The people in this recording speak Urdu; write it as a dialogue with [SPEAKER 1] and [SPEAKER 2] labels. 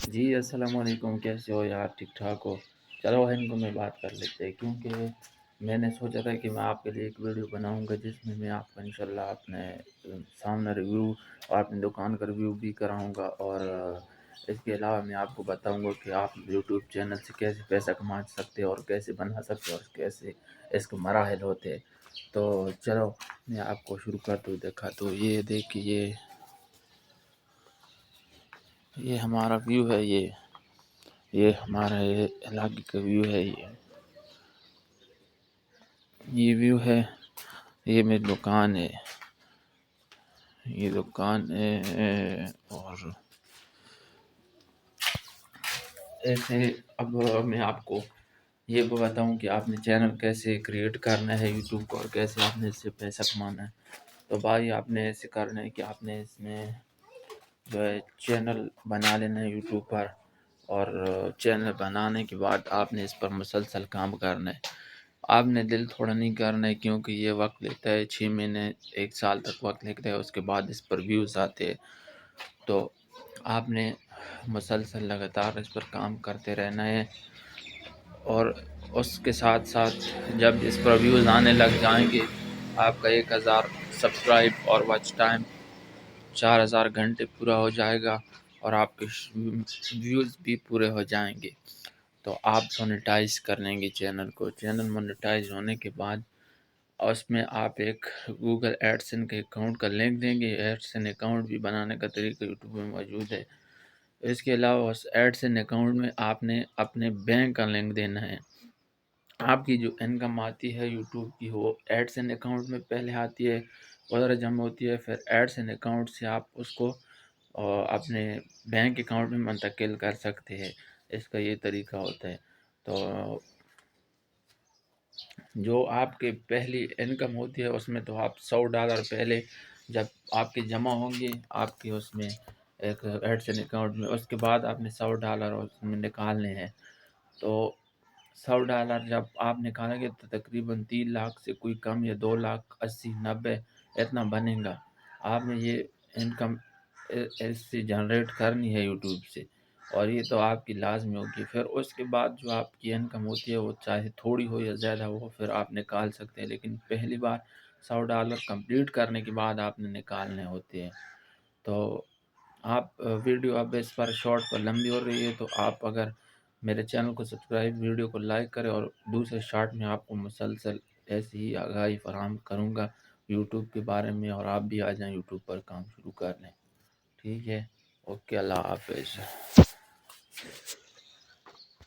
[SPEAKER 1] جی السلام علیکم، کیسے ہو یار؟ ٹھیک ٹھاک ہو؟ چلو ان کو میں بات کر لیتے ہیں، کیونکہ میں نے سوچا تھا کہ میں آپ کے لیے ایک ویڈیو بناؤں گا جس میں آپ کا انشاءاللہ اپنے سامنے ریویو اور اپنی دکان کا ریویو بھی کراؤں گا، اور اس کے علاوہ میں آپ کو بتاؤں گا کہ آپ یوٹیوب چینل سے کیسے پیسہ کما سکتے اور کیسے بنا سکتے اور کیسے اس کے مراحل ہوتے. تو چلو میں آپ کو شروع کر دوں. دیکھا تو یہ دیکھیے، یہ ہمارا ویو ہے، یہ ہمارا یہ علاقے کا ویو ہے. یہ ویو ہے، یہ میری دکان ہے، یہ دکان ہے. اور ایسے اب میں آپ کو یہ بتاؤں کہ آپ نے چینل کیسے کریٹ کرنا ہے یوٹیوب کو، اور کیسے آپ نے اس سے پیسہ کمانا ہے. تو بھائی آپ نے ایسے کرنا ہے کہ آپ نے اس میں جو ہے چینل بنا لینا ہے یوٹیوب پر، اور چینل بنانے کے بعد آپ نے اس پر مسلسل کام کرنا ہے. آپ نے دل تھوڑا نہیں کرنا ہے، کیونکہ یہ وقت لیتا ہے 6 مہینے 1 سال تک وقت لگتا ہے. اس کے بعد اس پر ویوز آتے ہیں. تو آپ نے مسلسل لگاتار اس پر کام کرتے رہنا ہے، اور اس کے ساتھ ساتھ جب اس پر ویوز آنے لگ جائیں گے، آپ کا 1000 سبسکرائب اور واچ ٹائم 4000 گھنٹے پورا ہو جائے گا، اور آپ کے ویوز بھی پورے ہو جائیں گے. تو آپ مونیٹائز کر لیں گے چینل کو. چینل مونیٹائز ہونے کے بعد اس میں آپ ایک گوگل ایڈسن کے اکاؤنٹ کا لنک دیں گے. ایڈسن اکاؤنٹ بھی بنانے کا طریقہ یوٹیوب میں موجود ہے. اس کے علاوہ اس ایڈسن اکاؤنٹ میں آپ نے اپنے بینک کا لنک دینا ہے. آپ کی جو انکم آتی ہے یوٹیوب کی، وہ ایڈسن اکاؤنٹ میں پہلے آتی ہے، ادھر جمع ہوتی ہے، پھر ایڈسن اکاؤنٹ سے آپ اس کو اپنے بینک اکاؤنٹ میں منتقل کر سکتے ہیں. اس کا یہ طریقہ ہوتا ہے. تو جو آپ کے پہلی انکم ہوتی ہے اس میں تو آپ $100 پہلے جب آپ کے جمع ہوں گے آپ کے اس میں ایک ایڈسن اکاؤنٹ میں، اس کے بعد آپ نے $100 اس میں نکالنے ہیں. تو $100 جب آپ نکالیں گے تو تقریباً 3 لاکھ سے کوئی کم، یا 2,80,90 اتنا بنے گا. آپ نے یہ انکم اس سے جنریٹ کرنی ہے یوٹیوب سے، اور یہ تو آپ کی لازمی ہوگی. پھر اس کے بعد جو آپ کی انکم ہوتی ہے، وہ چاہے تھوڑی ہو یا زیادہ ہو، پھر آپ نکال سکتے ہیں. لیکن پہلی بار $100 کمپلیٹ کرنے کے بعد آپ نے نکالنے ہوتے ہیں. تو آپ ویڈیو اب اس پر شارٹ پر لمبی ہو رہی ہے، تو آپ اگر میرے چینل کو سبسکرائب، ویڈیو کو لائک کریں، اور دوسرے شارٹ میں آپ کو مسلسل ایسی ہی آگاہی فراہم کروں گا یوٹیوب کے بارے میں، اور آپ بھی آ جائیں یوٹیوب پر کام شروع کر لیں. ٹھیک ہے، اوکے، اللہ حافظ.